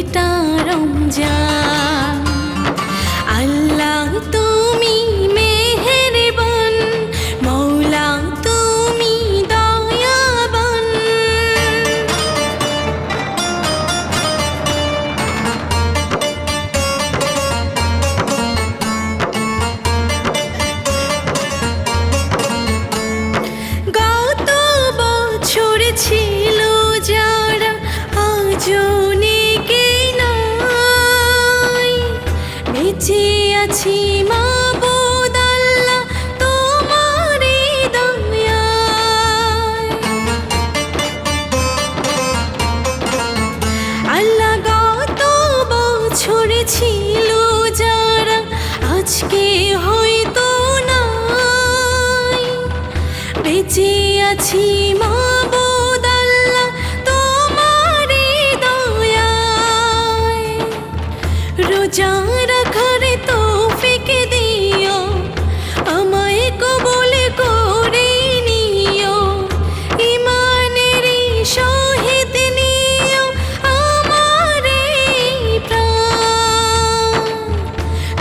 কিটা রমজান। আল্লাহ তুমি মেহেরবান, মৌলা তুমি দয়াবান। গত বছর ছিল যারা আজও বেঁচে আছি মাবুদ আল্লাহ তোমারই দয়ায়। আল্লাহ গত বছর ছিল যারা আজকে হয়তো নাই, বেঁচে আছি মাবুদ আল্লাহ তোমারই দয়ায়। রোজা রাখার তৌফিক দিও, আমায় কবুল করে নিও। ঈমানের শহীদ নিও আমার প্রাণ।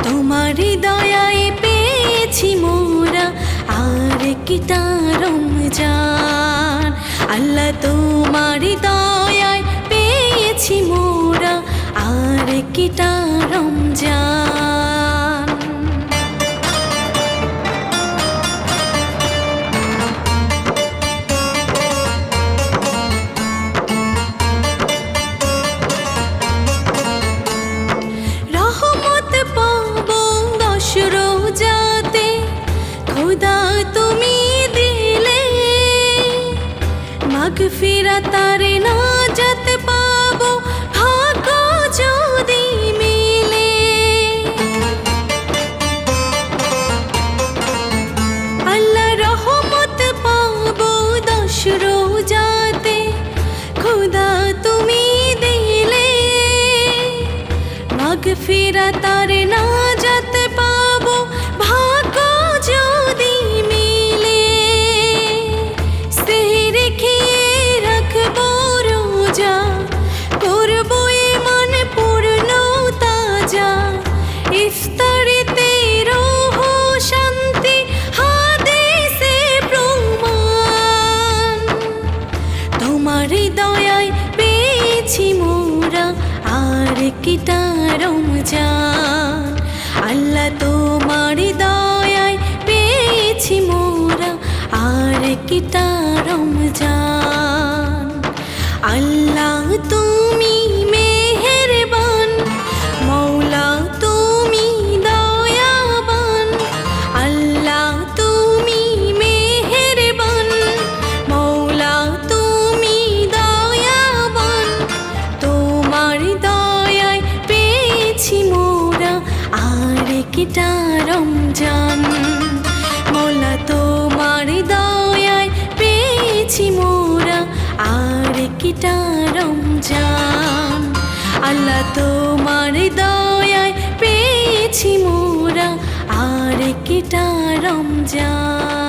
তোমার দয়ায় পেয়েছি মোরা আর কিটা রমজান। আল্লাহ তোমার দয়ায় পেয়েছি মোরা আর কিটা রমজান। রহমত পাবো 10 রোজাতে, খোদা তুমি দিলে মাগফিরাত আর নাজাত পাবো ভাগ্য যদি মিলে। আল্লাহ রহমত পাবো 10 রোজাতে, খোদা তুমি দিলে মাগফিরাত আর নাজাত পাবো ভাগ্য যদি মিলে। সেহর খেয়ে রাখবো রোজা, করবো ঈমান পূর্ণ তাজা। ইফতারিতে রূহ শান্তি হাদিসে প্রমাণ। তোমার দয়ায় পেয়েছি মোরা আর কিটা রমজান। আল্লাহ তোমার দয়ায় পেয়েছি মোরা আর কিটা রমজান। আল্লাহ তুমি মেহেরবান, মৌলা তুমি দয়াবান। আল্লাহ তুমি মেহেরবান, মৌলা তুমি দয়াবান। তোমার দয়ায় পেয়েছি মোরা আর কিটা রমজান। মৌলা তোমার দয়ায় পেয়েছি মোরা আর কিটা রমজান। আল্লাহ তোমার দয়ায় পেয়েছি মোরা আর কিটা রমজান।